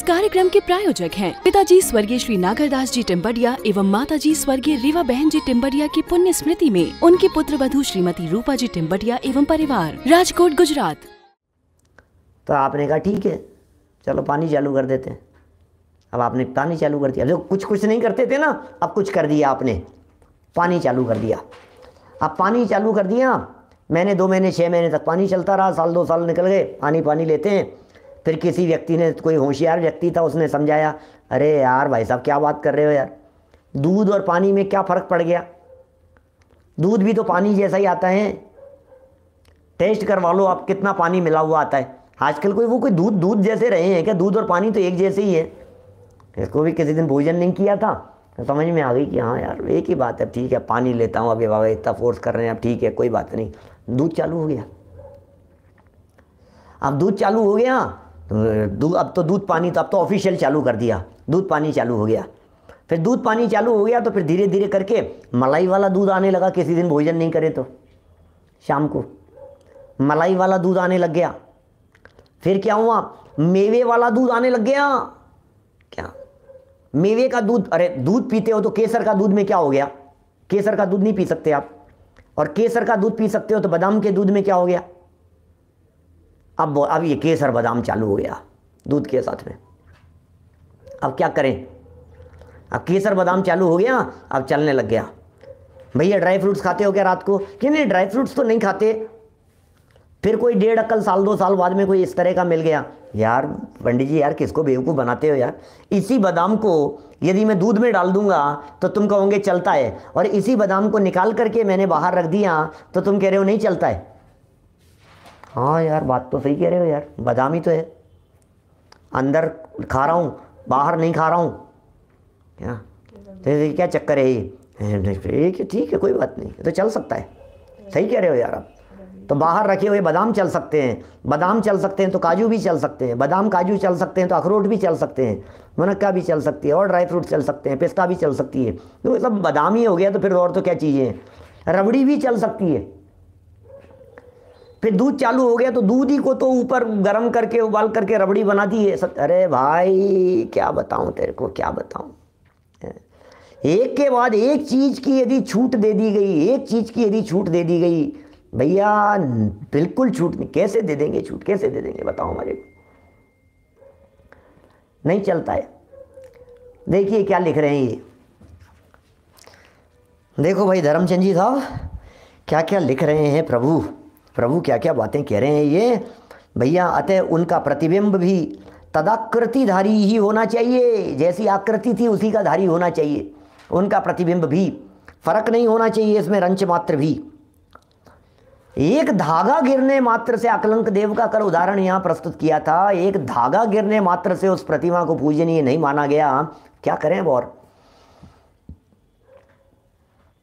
कार्यक्रम के प्रायोजक हैं पिताजी स्वर्गीय श्री नागरदास जी टिम्बडिया एवं माताजी स्वर्गीय रीवा बहन जी टिम्बडिया की पुण्य स्मृति में उनकी पुत्र वधू श्रीमती रूपा जी टिम्बडिया एवं परिवार, राजकोट, गुजरात। तो आपने कहा ठीक है, चलो पानी चालू कर देते हैं। अब आपने पानी चालू कर दिया, जो कुछ नहीं करते थे ना, अब कुछ कर दिया आपने, पानी चालू कर दिया। अब पानी चालू कर दिया, महीने 2 महीने 6 महीने तक पानी चलता रहा, साल 2 साल निकल गए, पानी लेते हैं। फिर किसी व्यक्ति ने, कोई होशियार व्यक्ति था, उसने समझाया, अरे यार भाई साहब क्या बात कर रहे हो यार, दूध और पानी में क्या फ़र्क पड़ गया, दूध भी तो पानी जैसा ही आता है, टेस्ट करवा लो आप, कितना पानी मिला हुआ आता है। आजकल कोई दूध जैसे रहे हैं क्या? दूध और पानी तो एक जैसे ही है। इसको भी किसी दिन भोजन नहीं किया था तो समझ में आ गई कि हाँ यार एक ही बात है, ठीक है पानी लेता हूँ, अभी बाबा इतना फोर्स कर रहे हैं, अब ठीक है कोई बात नहीं। दूध चालू हो गया। अब दूध चालू हो गया तो अब तो दूध पानी, तो अब तो ऑफिशियल चालू कर दिया, दूध पानी चालू हो गया। फिर दूध पानी चालू हो गया तो फिर धीरे धीरे करके मलाई वाला दूध आने लगा। किसी दिन भोजन नहीं करे तो शाम को मलाई वाला दूध आने लग गया। फिर क्या हुआ, मेवे वाला दूध आने लग गया। क्या मेवे का दूध? अरे दूध पीते हो तो केसर का दूध में क्या हो गया? केसर का दूध नहीं पी सकते आप, और केसर का दूध पी सकते हो तो बादाम के दूध में क्या हो गया? अब ये केसर बादाम चालू हो गया दूध के साथ में। अब क्या करें? अब केसर बादाम चालू हो गया, अब चलने लग गया। भैया ड्राई फ्रूट्स खाते हो क्या रात को? कि नहीं ड्राई फ्रूट्स तो नहीं खाते। फिर कोई 1.5 अक्ल साल 2 साल बाद में कोई इस तरह का मिल गया, यार पंडित जी यार किसको बेवकूफ़ बनाते हो यार, इसी बादाम को यदि मैं दूध में डाल दूंगा तो तुम कहोगे चलता है, और इसी बादाम को निकाल करके मैंने बाहर रख दिया तो तुम कह रहे हो नहीं चलता है। हाँ यार बात तो सही कह रहे हो यार, बादाम ही तो है, अंदर खा रहा हूँ बाहर नहीं खा रहा हूँ, क्या चक्कर है ये? ठीक है कोई बात नहीं, तो चल सकता है। सही कह रहे हो यार आप, तो बाहर रखे हुए बादाम चल सकते हैं, बादाम चल सकते हैं तो काजू भी चल सकते हैं, बादाम काजू चल सकते हैं तो अखरोट भी चल सकते हैं, मुनक्का भी चल सकती है, और ड्राई फ्रूट चल सकते हैं, पिस्ता भी चल सकती है। तो सब बादाम ही हो गया तो फिर और तो क्या चीज़ें हैं? रबड़ी भी चल सकती है। फिर दूध चालू हो गया तो दूध ही को तो ऊपर गर्म करके उबाल करके रबड़ी बना दी है सब। अरे भाई क्या बताऊँ तेरे को, क्या बताऊँ। एक के बाद एक चीज़ की यदि छूट दे दी गई, एक चीज़ की यदि छूट दे दी गई, भैया बिल्कुल छूट नहीं। कैसे दे देंगे छूट, कैसे दे देंगे बताओ हमारे को? नहीं चलता है। देखिए क्या लिख रहे हैं ये, देखो भाई धर्मचंद जी साहब क्या क्या लिख रहे हैं। प्रभु क्या क्या बातें कह रहे हैं ये भैया। अतः उनका प्रतिबिंब भी तदाकृतिधारी ही होना चाहिए, जैसी आकृति थी उसी का धारी होना चाहिए। उनका प्रतिबिंब भी, फर्क नहीं होना चाहिए इसमें रंच मात्र भी। एक धागा गिरने मात्र से, अकलंक देव का कल उदाहरण यहाँ प्रस्तुत किया था, एक धागा गिरने मात्र से उस प्रतिमा को पूजनीय नहीं माना गया। क्या करें अब? और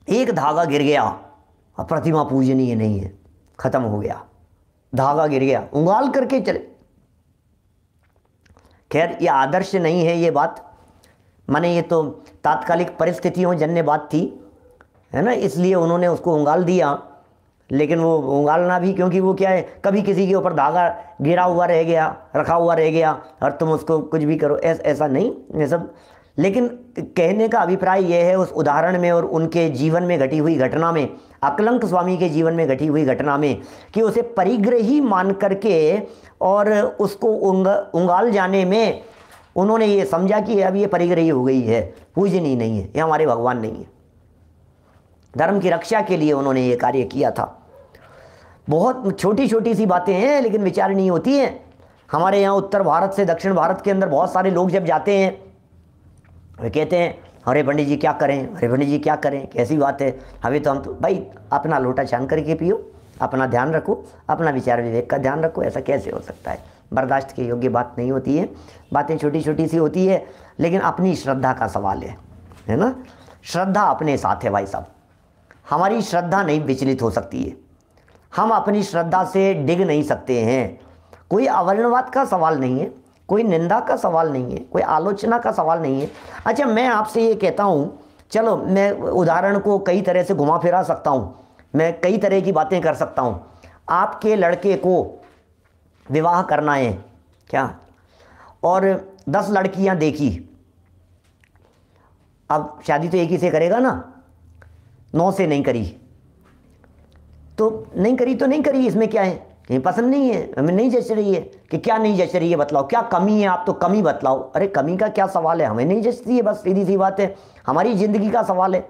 एक धागा गिर गया और प्रतिमा पूजनीय नहीं है, खत्म हो गया। धागा गिर गया, उंगाल करके चले। खैर ये आदर्श नहीं है ये बात, माने ये तो तात्कालिक परिस्थितियों जन्य बात थी, है ना, इसलिए उन्होंने उसको उंगाल दिया। लेकिन वो उंगालना भी, क्योंकि वो क्या है, कभी किसी के ऊपर धागा गिरा हुआ रह गया, रखा हुआ रह गया और तुम उसको कुछ भी करो, ऐसा नहीं ये सब। लेकिन कहने का अभिप्राय यह है उस उदाहरण में और उनके जीवन में घटी हुई घटना में, अकलंक स्वामी के जीवन में घटी हुई घटना में, कि उसे परिग्रही मान करके और उसको उंगाल जाने में उन्होंने ये समझा कि अब ये परिग्रही हो गई है, पूजनीय नहीं है, ये हमारे भगवान नहीं है। धर्म की रक्षा के लिए उन्होंने ये कार्य किया था। बहुत छोटी छोटी सी बातें हैं लेकिन विचारणीय होती हैं। हमारे यहाँ उत्तर भारत से दक्षिण भारत के अंदर बहुत सारे लोग जब जाते हैं वे कहते हैं अरे पंडित जी क्या करें, अरे पंडित जी क्या करें, कैसी बात है, अभी तो हम तो भाई अपना लोटा छान करके पियो, अपना ध्यान रखो, अपना विचार विवेक का ध्यान रखो। ऐसा कैसे हो सकता है? बर्दाश्त के योग्य बात नहीं होती है। बातें छोटी छोटी सी होती है लेकिन अपनी श्रद्धा का सवाल है ना। श्रद्धा अपने साथ है भाई साहब, हमारी श्रद्धा नहीं विचलित हो सकती है, हम अपनी श्रद्धा से डिग नहीं सकते हैं। कोई अवर्णवाद का सवाल नहीं है, कोई निंदा का सवाल नहीं है, कोई आलोचना का सवाल नहीं है। अच्छा मैं आपसे ये कहता हूँ, चलो मैं उदाहरण को कई तरह से घुमा फिरा सकता हूँ, मैं कई तरह की बातें कर सकता हूँ। आपके लड़के को विवाह करना है क्या, और 10 लड़कियां देखी, अब शादी तो एक ही से करेगा ना, 9 से नहीं करी तो नहीं करी तो नहीं करी, इसमें क्या है, कहीं पसंद नहीं है, हमें नहीं जच रही है, कि क्या नहीं जच रही है बताओ, क्या कमी है, आप तो कमी बतलाओ। अरे कमी का क्या सवाल है, हमें नहीं जचती है, बस सीधी सी बात है, हमारी ज़िंदगी का सवाल है,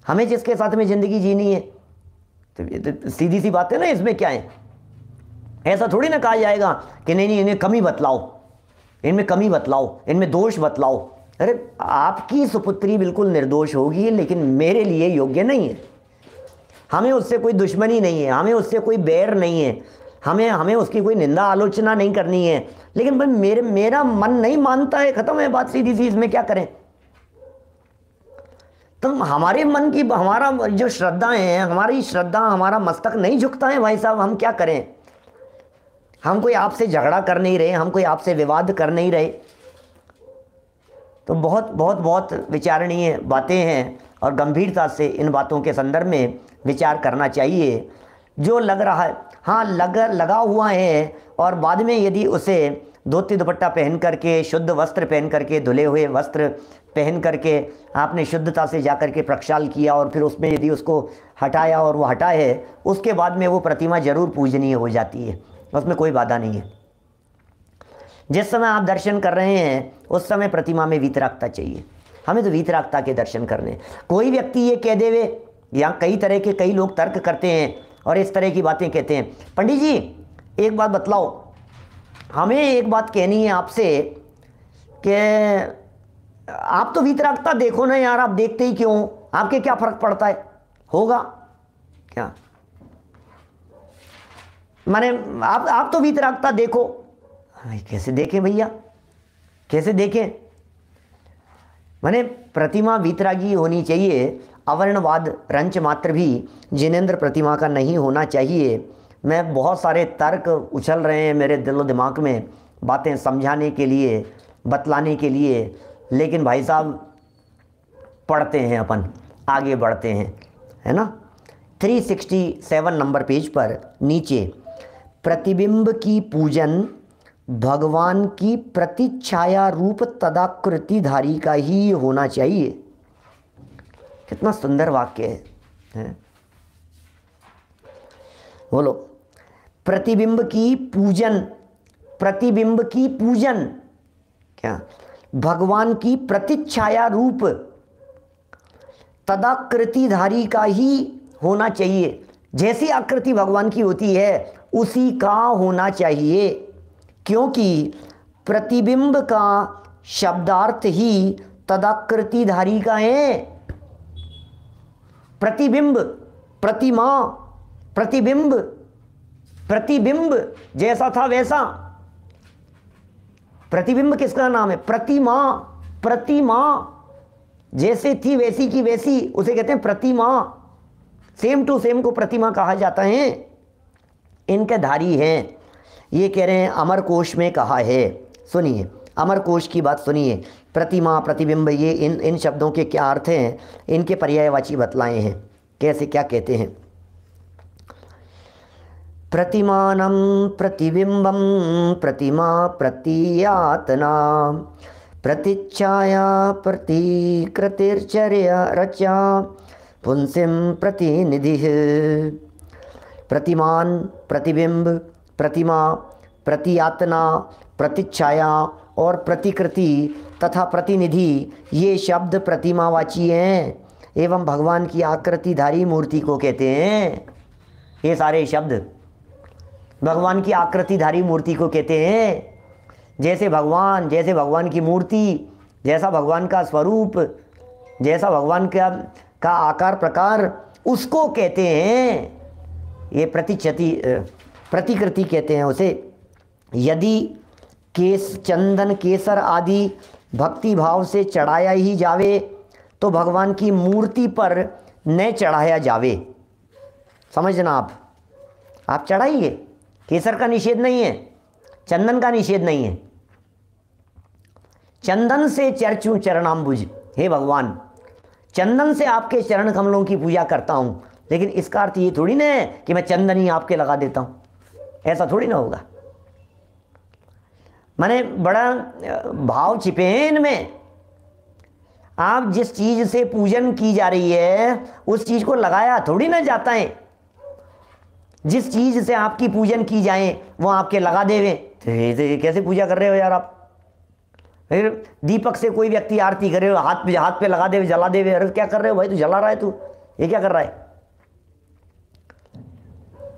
हमें जिसके साथ में ज़िंदगी जीनी है, तो सीधी सी बात है ना, इसमें क्या है। ऐसा थोड़ी ना कहा जाएगा कि नहीं नहीं इन्हें कमी बतलाओ, इनमें कमी बतलाओ, इनमें दोष बतलाओ। अरे आपकी सुपुत्री बिल्कुल निर्दोष होगी, लेकिन मेरे लिए योग्य नहीं है। हमें उससे कोई दुश्मनी नहीं है, हमें उससे कोई बैर नहीं है, हमें उसकी कोई निंदा आलोचना नहीं करनी है, लेकिन भाई मेरा मन नहीं मानता है, खत्म है बात सीधी सी, इसमें क्या करें। तो हमारे मन की, हमारा जो श्रद्धा है, हमारी श्रद्धा, हमारा मस्तक नहीं झुकता है भाई साहब, हम क्या करें। हम कोई आपसे झगड़ा कर नहीं रहे, हम कोई आपसे विवाद कर नहीं रहे। तो बहुत बहुत बहुत विचारणीय बातें हैं और गंभीरता से इन बातों के संदर्भ में विचार करना चाहिए। जो लग रहा है, हाँ लगा हुआ है, और बाद में यदि उसे धोती दुपट्टा पहन करके, शुद्ध वस्त्र पहन करके, धुले हुए वस्त्र पहन करके आपने शुद्धता से जा करके प्रक्षाल किया, और फिर उसमें यदि उसको हटाया और वो हटा है, उसके बाद में वो प्रतिमा जरूर पूजनीय हो जाती है, उसमें कोई बाधा नहीं है। जिस समय आप दर्शन कर रहे हैं उस समय प्रतिमा में वीतरागता चाहिए, हमें तो वीतरागता के दर्शन करने। कोई व्यक्ति ये कह देवे, यहाँ कई तरह के कई लोग तर्क करते हैं और इस तरह की बातें कहते हैं, पंडित जी एक बात बतलाओ, हमें एक बात कहनी है आपसे कि आप तो वीतरागता देखो ना यार, आप देखते ही क्यों, आपके क्या फर्क पड़ता है, होगा क्या, माने आप तो वीतरागता देखो। कैसे देखें भैया, कैसे देखें, माने प्रतिमा वीतरागी होनी चाहिए, अवर्णवाद रंच मात्र भी जिनेंद्र प्रतिमा का नहीं होना चाहिए। मैं बहुत सारे तर्क उछल रहे हैं मेरे दिलो दिमाग में, बातें समझाने के लिए, बतलाने के लिए, लेकिन भाई साहब पढ़ते हैं अपन, आगे बढ़ते हैं, है ना। 367 नंबर पेज पर नीचे, प्रतिबिंब की पूजन भगवान की प्रतिछाया रूप तदाकृतिधारी का ही होना चाहिए। कितना सुंदर वाक्य है? बोलो, प्रतिबिंब की पूजन, प्रतिबिंब की पूजन क्या, भगवान की प्रतिछाया रूप तदाकृतिधारी का ही होना चाहिए। जैसी आकृति भगवान की होती है उसी का होना चाहिए, क्योंकि प्रतिबिंब का शब्दार्थ ही तदाकृतिधारी का है। प्रतिबिंब, प्रतिमा, प्रतिबिंब, प्रतिबिंब जैसा था वैसा। प्रतिबिंब किसका नाम है? प्रतिमा, प्रतिमा जैसे थी वैसी की वैसी, उसे कहते हैं प्रतिमा। सेम टू सेम को प्रतिमा कहा जाता है। इनके धारी हैं, ये कह रहे हैं अमरकोश में कहा है। सुनिए अमरकोश की बात सुनिए। प्रतिमा, प्रतिबिंब, ये इन शब्दों के क्या अर्थ हैं, इनके पर्यायवाची बतलाए हैं। कैसे, क्या कहते हैं? प्रतिमानं प्रतिबिंबं प्रतिमा प्रतियातना प्रतिच्छाया प्रतिकृतिर्चर्या रचा पुंसिम प्रतिनिधिः। प्रतिमान, प्रतिबिंब, प्रतिमा, प्रतियातना, प्रतिच्छाया और प्रतिकृति तथा प्रतिनिधि, ये शब्द प्रतिमावाची हैं एवं भगवान की आकृतिधारी मूर्ति को कहते हैं। ये सारे शब्द भगवान की आकृतिधारी मूर्ति को कहते हैं। जैसे भगवान की मूर्ति, जैसा भगवान का स्वरूप, जैसा भगवान का आकार प्रकार, उसको कहते हैं ये प्रतिकृति कहते हैं उसे। यदि चंदन केसर आदि भक्ति भाव से चढ़ाया ही जावे तो भगवान की मूर्ति पर न चढ़ाया जावे। समझना, आप चढ़ाइए, केसर का निषेध नहीं है, चंदन का निषेध नहीं है। चंदन से चर्चूं चरणाम्बुज, हे भगवान चंदन से आपके चरण कमलों की पूजा करता हूं, लेकिन इसका अर्थ ये थोड़ी ना है कि मैं चंदन ही आपके लगा देता हूं, ऐसा थोड़ी ना होगा। माने बड़ा भाव छिपे हैं इनमें। आप जिस चीज से पूजन की जा रही है उस चीज को लगाया थोड़ी ना जाता है। जिस चीज से आपकी पूजन की जाए वो आपके लगा देवे, तो ये कैसे पूजा कर रहे हो यार आप। फिर दीपक से कोई व्यक्ति आरती करे हो, हाथ पे लगा देवे, जला देवे, अरे क्या कर रहे हो भाई, तू जला रहा है, तू ये क्या कर रहा है।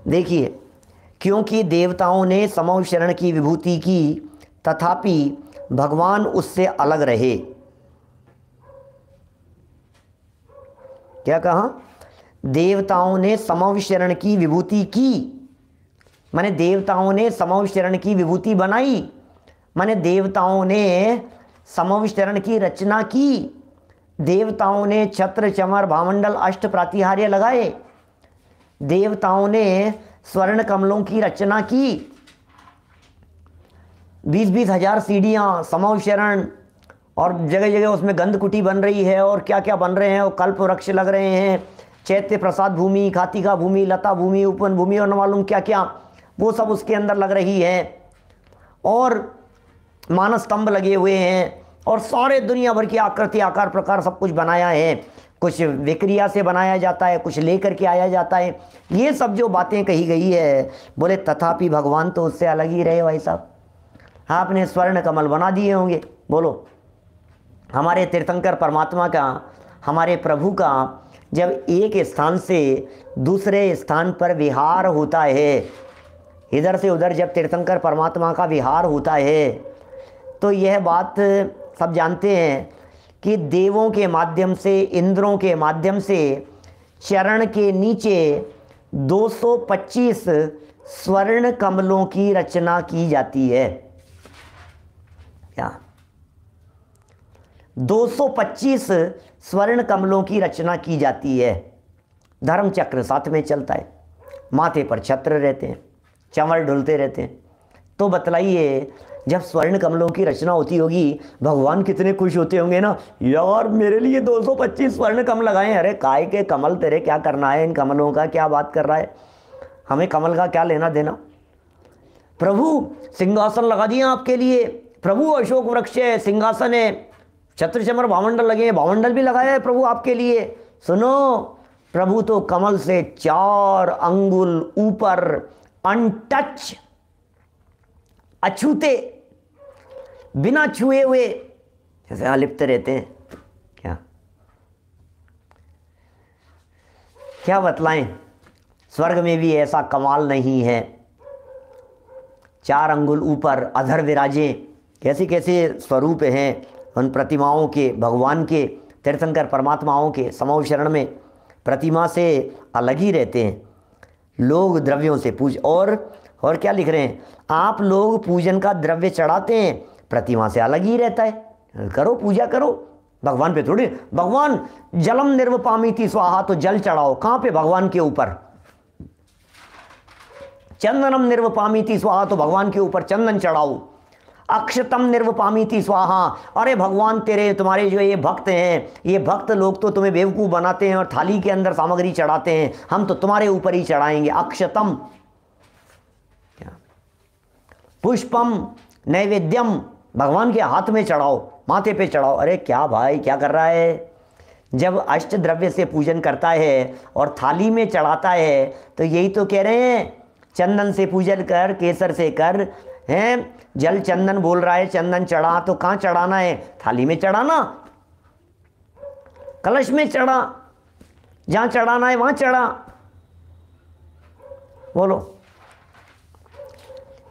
देखिए, क्योंकि देवताओं ने समव शरण की विभूति की तथापि भगवान उससे अलग रहे। क्या कहा? देवताओं ने समव शरण की विभूति की, माने देवताओं ने समव शरण की विभूति बनाई, माने देवताओं ने समव शरण की रचना की। देवताओं ने छत्र चमर भामंडल अष्ट प्रातिहार्य लगाए। देवताओं ने स्वर्ण कमलों की रचना की। 20-20 हजार सीढ़ियाँ समव शरण, और जगह जगह उसमें गंध कुटी बन रही है और क्या क्या बन रहे हैं, और कल्प वृक्ष लग रहे हैं, चैत्य प्रसाद भूमि, खातिका भूमि, लता भूमि, उपवन भूमि और न मालूम क्या क्या, वो सब उसके अंदर लग रही है। और मानस स्तंभ लगे हुए हैं और सारे दुनिया भर की आकृति आकार प्रकार सब कुछ बनाया है। कुछ विक्रिया से बनाया जाता है, कुछ लेकर के आया जाता है। ये सब जो बातें कही गई है, बोले तथापि भगवान तो उससे अलग ही रहे भाई साहब। आपने स्वर्ण कमल बना दिए होंगे, बोलो हमारे तीर्थंकर परमात्मा का, हमारे प्रभु का जब एक स्थान से दूसरे स्थान पर विहार होता है, इधर से उधर जब तीर्थंकर परमात्मा का विहार होता है, तो यह बात सब जानते हैं कि देवों के माध्यम से, इंद्रों के माध्यम से चरण के नीचे 225 स्वर्ण कमलों की रचना की जाती है। क्या? 225 स्वर्ण कमलों की रचना की जाती है। धर्म चक्र साथ में चलता है, माथे पर छत्र रहते हैं, चंवर ढुलते रहते हैं। तो बतलाइए, जब स्वर्ण कमलों की रचना होती होगी, भगवान कितने खुश होते होंगे ना, यार मेरे लिए 225 स्वर्ण कमल लगाए। अरे काय के कमल, तेरे क्या करना है इन कमलों का, क्या बात कर रहा है, हमें कमल का क्या लेना देना। प्रभु सिंहासन लगा दिया आपके लिए, प्रभु अशोक वृक्ष है, सिंहासन है, छत्र चमर भामंडल लगे हैं, भामंडल भी लगाया है प्रभु आपके लिए। सुनो, प्रभु तो कमल से 4 अंगुल ऊपर अनटच, अछूते, बिना छुए हुए जैसे अलिप्त रहते हैं। क्या क्या बतलाएं, स्वर्ग में भी ऐसा कमाल नहीं है। 4 अंगुल ऊपर अधर विराजे, कैसे कैसे स्वरूप हैं उन प्रतिमाओं के, भगवान के, तीर्थंकर परमात्माओं के समव शरण में प्रतिमा से अलग ही रहते हैं। लोग द्रव्यों से पूज, और क्या लिख रहे हैं, आप लोग पूजन का द्रव्य चढ़ाते हैं, प्रतिमा से अलग ही रहता है। करो पूजा करो, भगवान पे थोड़ी। भगवान जलम निर्वपामीति स्वाहा, तो जल चढ़ाओ कहाँ पे, भगवान के ऊपर। चंदनम निर्वपामीति स्वाहा, तो भगवान के ऊपर चंदन चढ़ाओ। अक्षतम निर्वपामीति स्वाहा, अरे भगवान तेरे, तुम्हारे जो ये भक्त हैं, ये भक्त लोग तो तुम्हें बेवकूफ़ बनाते हैं और थाली के अंदर सामग्री चढ़ाते हैं, हम तो तुम्हारे ऊपर ही चढ़ाएंगे। अक्षतम। पुष्पम नैवेद्यम, भगवान के हाथ में चढ़ाओ, माथे पे चढ़ाओ। अरे क्या भाई क्या कर रहा है। जब अष्ट द्रव्य से पूजन करता है और थाली में चढ़ाता है, तो यही तो कह रहे हैं, चंदन से पूजन कर, केसर से कर, हैं, जल चंदन बोल रहा है, चंदन चढ़ा, तो कहाँ चढ़ाना है, थाली में चढ़ाना, कलश में चढ़ा, जहाँ चढ़ाना है वहाँ चढ़ा। बोलो,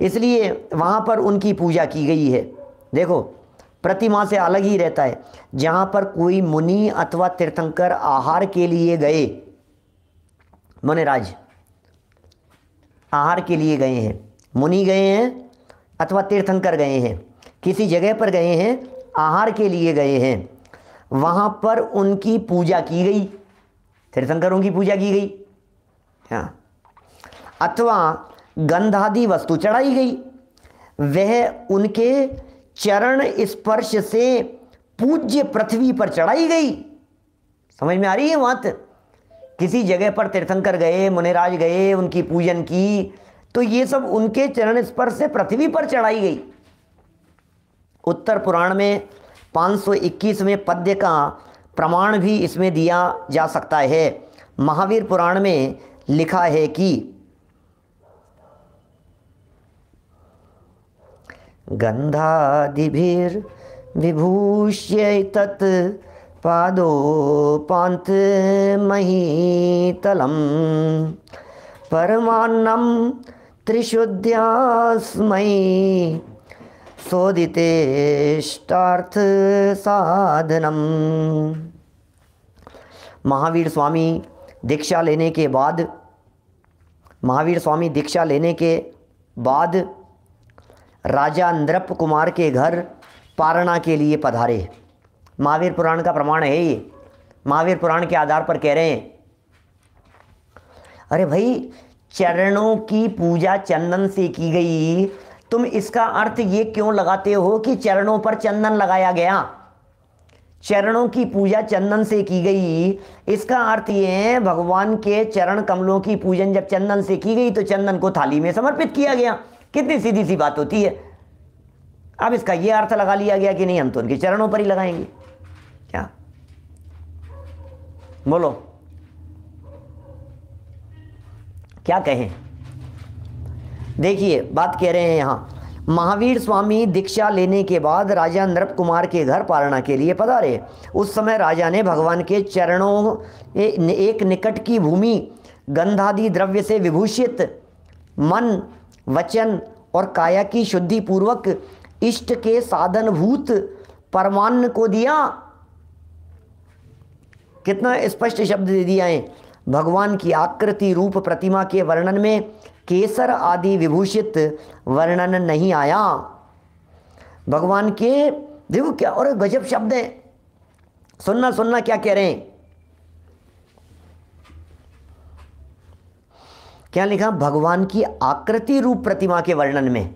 इसलिए वहाँ पर उनकी पूजा की गई है। देखो, प्रतिमा से अलग ही रहता है। जहाँ पर कोई मुनि अथवा तीर्थंकर आहार के लिए गए, मुनिराज आहार के लिए गए हैं, मुनि गए हैं अथवा तीर्थंकर गए हैं, किसी जगह पर गए हैं, आहार के लिए गए हैं, वहाँ पर उनकी पूजा की गई, तीर्थंकरों की पूजा की गई। हाँ, अथवा गंधादि वस्तु चढ़ाई गई, वह उनके चरण स्पर्श से पूज्य पृथ्वी पर चढ़ाई गई। समझ में आ रही है बात। किसी जगह पर तीर्थंकर गए, मुनिराज गए, उनकी पूजन की, तो ये सब उनके चरण स्पर्श से पृथ्वी पर चढ़ाई गई। उत्तर पुराण में 521वें पद्य का प्रमाण भी इसमें दिया जा सकता है। महावीर पुराण में लिखा है कि गंधादिभिर विभूष्य तत् पादोपांत महीतलम परमान्नम त्रिशुद्ध्यास्मै शोधितेष्टार्थ साधनम। महावीर स्वामी दीक्षा लेने के बाद राजा नृप कुमार के घर पारणा के लिए पधारे। महावीर पुराण का प्रमाण है ये। महावीर पुराण के आधार पर कह रहे हैं, अरे भाई चरणों की पूजा चंदन से की गई, तुम इसका अर्थ ये क्यों लगाते हो कि चरणों पर चंदन लगाया गया? चरणों की पूजा चंदन से की गई, इसका अर्थ ये है भगवान के चरण कमलों की पूजन जब चंदन से की गई तो चंदन को थाली में समर्पित किया गया। कितनी सीधी सी बात होती है। अब इसका ये अर्थ लगा लिया गया कि नहीं, हम तो उनके चरणों पर ही लगाएंगे। क्या बोलो, क्या कहें? देखिए बात कह रहे हैं यहां, महावीर स्वामी दीक्षा लेने के बाद राजा नृप कुमार के घर पारणा के लिए पधारे। उस समय राजा ने भगवान के चरणों एक निकट की भूमि गंधादि द्रव्य से विभूषित मन, वचन और काया की शुद्धि पूर्वक इष्ट के साधनभूत परमान्न को दिया। कितना स्पष्ट शब्द दे दिया है। भगवान की आकृति रूप प्रतिमा के वर्णन में केसर आदि विभूषित वर्णन नहीं आया। भगवान के देखो क्या, और गजब शब्द है। सुनना क्या कह रहे हैं, क्या लिखा? भगवान की आकृति रूप प्रतिमा के वर्णन में।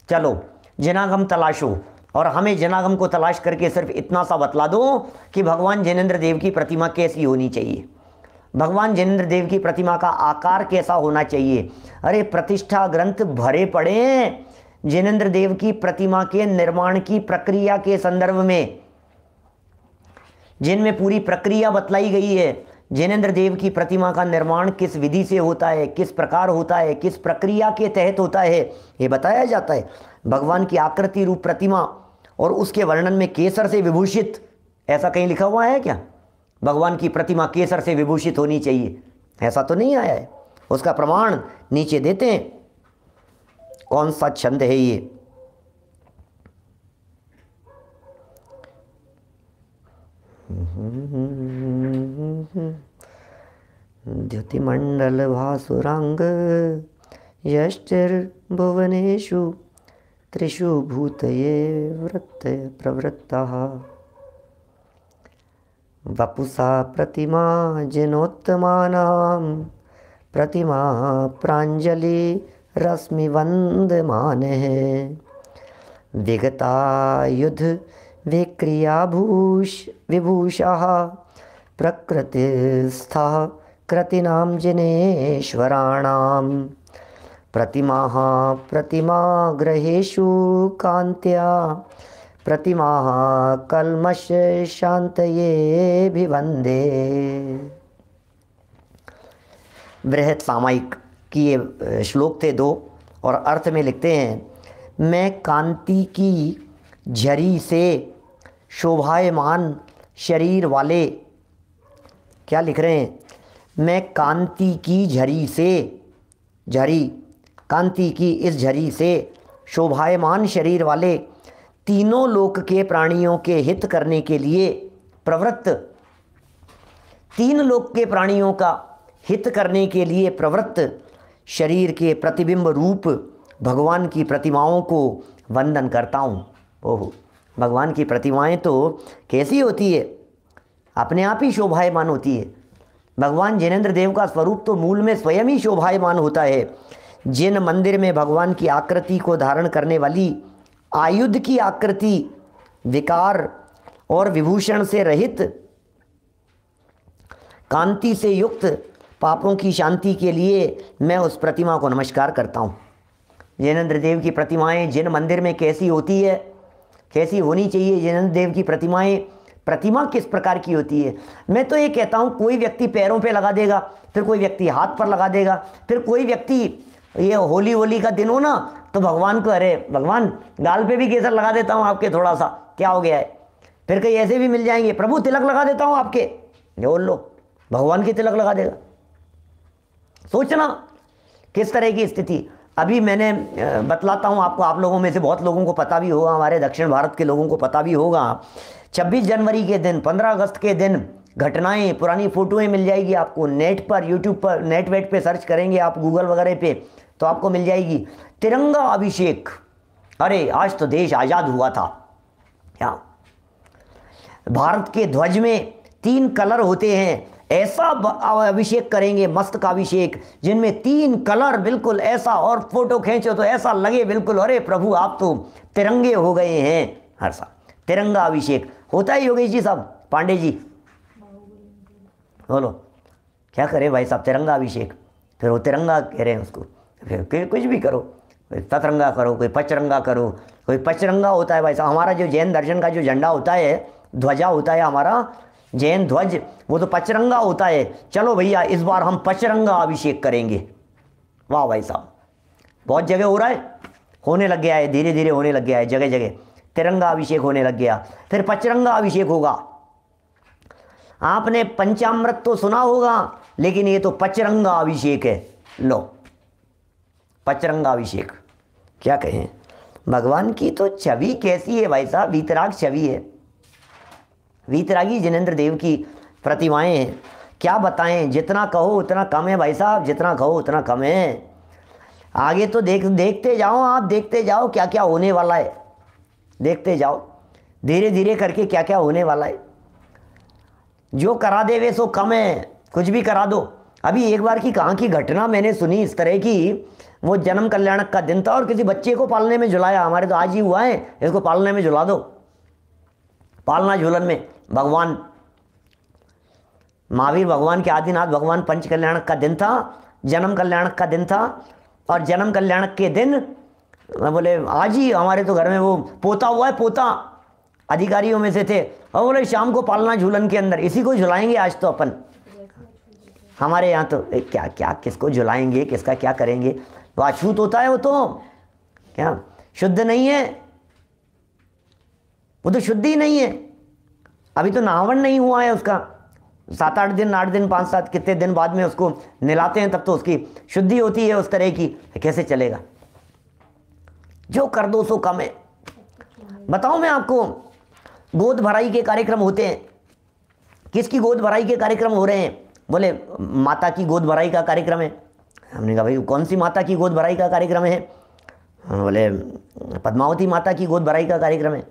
चलो जनागम तलाशो, और हमें जनागम को तलाश करके सिर्फ इतना सा बतला दो कि भगवान जिनेंद्र देव की प्रतिमा कैसी होनी चाहिए, भगवान जिनेंद्र देव की प्रतिमा का आकार कैसा होना चाहिए। अरे प्रतिष्ठा ग्रंथ भरे पड़े हैं जिनेंद्र देव की प्रतिमा के निर्माण की प्रक्रिया के संदर्भ में, जिनमें पूरी प्रक्रिया बतलाई गई है। जिनेंद्र देव की प्रतिमा का निर्माण किस विधि से होता है, किस प्रकार होता है, किस प्रक्रिया के तहत होता है, ये बताया जाता है। भगवान की आकृति रूप प्रतिमा और उसके वर्णन में केसर से विभूषित, ऐसा कहीं लिखा हुआ है क्या? भगवान की प्रतिमा केसर से विभूषित होनी चाहिए, ऐसा तो नहीं आया है। उसका प्रमाण नीचे देते हैं। कौन सा छंद है ये? द्युतिमंडल भासुरांग यष्टिर्भुवनेषु त्रिषु भूतये वृत्त प्रवृत्तः वपुषा प्रतिमा जिनोत्तमानां प्रतिमा प्राञ्जलि रश्मि वन्दमानः विगतायुध विभूषः प्रकृतिस्थः कृतिनां जिनेश्वराणां प्रतिमाग्रहेषु कान्त्या प्रतिमाः कल्मष शान्तये भिवन्दे। बृहत सामायिक की ये श्लोक थे 2, और अर्थ में लिखते हैं, मैं कांति की झरी से शोभायमान शरीर वाले, क्या लिख रहे हैं? मैं कांति की झरी से, झरी कांति की इस झरी से शोभायमान शरीर वाले तीनों लोक के प्राणियों के हित करने के लिए प्रवृत्त, तीन लोक के प्राणियों का हित करने के लिए प्रवृत्त शरीर के प्रतिबिंब रूप भगवान की प्रतिमाओं को वंदन करता हूँ। ओहो, भगवान की प्रतिमाएं तो कैसी होती है, अपने आप ही शोभायमान होती है। भगवान जिनेंद्र देव का स्वरूप तो मूल में स्वयं ही शोभायमान होता है। जिन मंदिर में भगवान की आकृति को धारण करने वाली आयुध की आकृति विकार और विभूषण से रहित, कांति से युक्त, पापों की शांति के लिए मैं उस प्रतिमा को नमस्कार करता हूँ। जिनेंद्र देव की प्रतिमाएं जिन मंदिर में कैसी होती है, कैसी होनी चाहिए जिनेंद्र देव की प्रतिमाएं, प्रतिमा किस प्रकार की होती है। मैं तो ये कहता हूँ कोई व्यक्ति पैरों पे लगा देगा, फिर कोई व्यक्ति हाथ पर लगा देगा, फिर कोई व्यक्ति ये होली का दिन हो ना तो भगवान को, अरे भगवान गाल पे भी केसर लगा देता हूँ आपके, थोड़ा सा क्या हो गया है। फिर कहीं ऐसे भी मिल जाएंगे, प्रभु तिलक लगा देता हूँ आपके, बोल लो भगवान की तिलक लगा देगा। सोचना किस तरह की स्थिति। अभी मैंने बतलाता हूँ आपको, आप लोगों में से बहुत लोगों को पता भी होगा, हमारे दक्षिण भारत के लोगों को पता भी होगा, 26 जनवरी के दिन, 15 अगस्त के दिन घटनाएं, पुरानी फोटोएं मिल जाएगी आपको नेट पर, यूट्यूब पर, नेट वेट पे सर्च करेंगे आप, गूगल वगैरह पे तो आपको मिल जाएगी। तिरंगा अभिषेक, अरे आज तो देश आज़ाद हुआ था क्या। भारत के ध्वज में 3 कलर होते हैं, ऐसा अभिषेक करेंगे, मस्तक अभिषेक, जिनमें 3 कलर बिल्कुल ऐसा, और फोटो खींचो तो ऐसा लगे बिल्कुल अरे प्रभु आप तो तिरंगे हो गए हैं। हर साल तिरंगा अभिषेक होता है। योगेश जी साहब, पांडे जी बोलो क्या करें भाई साहब, तिरंगा अभिषेक, फिर वो तिरंगा कह रहे हैं उसको, फिर कुछ भी करो, कोई सतरंगा करो, कोई पचरंगा करो, कोई पचरंगा होता है भाई साहब। हमारा जो जैन दर्शन का जो झंडा होता है, ध्वजा होता है हमारा जैन ध्वज, वो तो पचरंगा होता है। चलो भैया इस बार हम पचरंगा अभिषेक करेंगे। वाह भाई साहब, बहुत जगह हो रहा है, होने लग गया है, धीरे धीरे होने लग गया है, जगह जगह तिरंगा अभिषेक होने लग गया। फिर पचरंगा अभिषेक होगा। आपने पंचामृत तो सुना होगा, लेकिन ये तो पचरंगा अभिषेक है। लो पचरंगा अभिषेक, क्या कहें, भगवान की तो छवि कैसी है भाई साहब, वीतराग छवि है। वीतरागी जिनेंद्र देव की प्रतिमाएं हैं, क्या बताएं, जितना कहो उतना कम है भाई साहब, जितना कहो उतना कम है। आगे तो देखते जाओ आप, देखते जाओ क्या क्या होने वाला है, देखते जाओ धीरे धीरे करके क्या क्या होने वाला है। जो करा दे वे सो कम है, कुछ भी करा दो। अभी एक बार की कहाँ की घटना मैंने सुनी इस तरह की, वो जन्म कल्याणक का दिन था और किसी बच्चे को पालने में झुलाया, हमारे तो आज ही हुआ है, इसको पालने में झुला दो। पालना झूलन में भगवान महावीर भगवान के आदिनाथ भगवान पंच कल्याणक का दिन था, जन्म कल्याणक का दिन था। और जन्म कल्याणक के दिन बोले आज ही हमारे तो घर में वो पोता हुआ है, पोता अधिकारियों में से थे, और बोले शाम को पालना झूलन के अंदर इसी को झुलाएंगे आज तो अपन। हमारे यहाँ तो क्या क्या किसको झुलाएंगे, किसका क्या करेंगे, वो अछूत होता है, वो तो क्या शुद्ध नहीं है, वो तो शुद्ध ही नहीं है। अभी तो नावन नहीं हुआ है उसका, 7-8 दिन 8 दिन 5-7 कितने दिन बाद में उसको नहलाते हैं, तब तो उसकी शुद्धि होती है उस तरह की, कैसे चलेगा। जो कर दो सो कम है। बताओ मैं आपको, गोद भराई के कार्यक्रम होते हैं, किसकी गोद भराई के कार्यक्रम हो रहे हैं, बोले माता की गोद भराई का कार्यक्रम है। हमने कहा भाई कौन सी माता की गोद भराई का कार्यक्रम है, बोले पद्मावती माता की गोद भराई का कार्यक्रम है।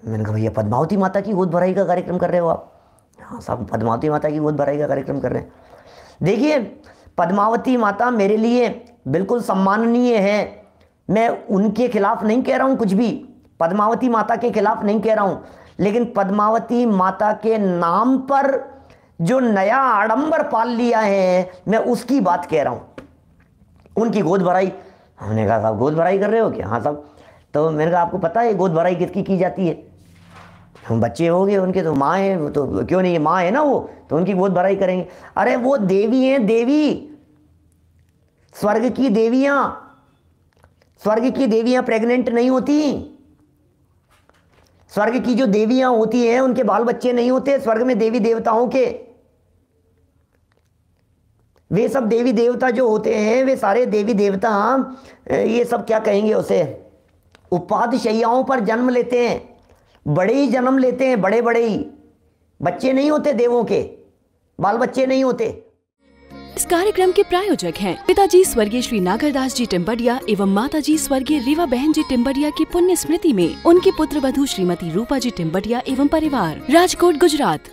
मैंने कहा भैया पद्मावती माता की गोद भराई का कार्यक्रम कर रहे हो आप? हाँ साहब पद्मावती माता की गोद भराई का कार्यक्रम कर रहे हैं। देखिए पद्मावती माता मेरे लिए बिल्कुल सम्माननीय है, मैं उनके खिलाफ नहीं कह रहा हूँ कुछ भी, पद्मावती माता के खिलाफ नहीं कह रहा हूँ, लेकिन पद्मावती माता के नाम पर जो नया आडंबर पाल लिया है मैं उसकी बात कह रहा हूँ, उनकी गोद भराई। हमने कहा साहब गोद भराई कर रहे हो क्या? हाँ साहब। तो मैंने कहा आपको पता है गोद भराई किसकी की जाती है? हम बच्चे हो गए उनके, तो माँ है, वो तो क्यों नहीं, माँ है ना वो, तो उनकी गोद भराई करेंगे। अरे वो देवी हैं, देवी, स्वर्ग की देवियाँ, स्वर्ग की देवियाँ प्रेग्नेंट नहीं होती। स्वर्ग की जो देवियाँ होती हैं उनके बाल बच्चे नहीं होते स्वर्ग में, देवी देवताओं के। वे सब देवी देवता जो होते हैं वे सारे देवी देवता, ये सब क्या कहेंगे उसे, उपाध्यशय्याओं पर जन्म लेते हैं, बड़े ही जन्म लेते हैं, बड़े बड़े ही, बच्चे नहीं होते देवों के, बाल बच्चे नहीं होते। इस कार्यक्रम के प्रायोजक हैं पिताजी स्वर्गीय श्री नागरदास जी टिम्बडिया एवं माताजी स्वर्गीय रीवा बहन जी टिम्बडिया की पुण्य स्मृति में उनकी पुत्र वधू श्रीमती रूपा जी टिम्बडिया एवं परिवार, राजकोट गुजरात।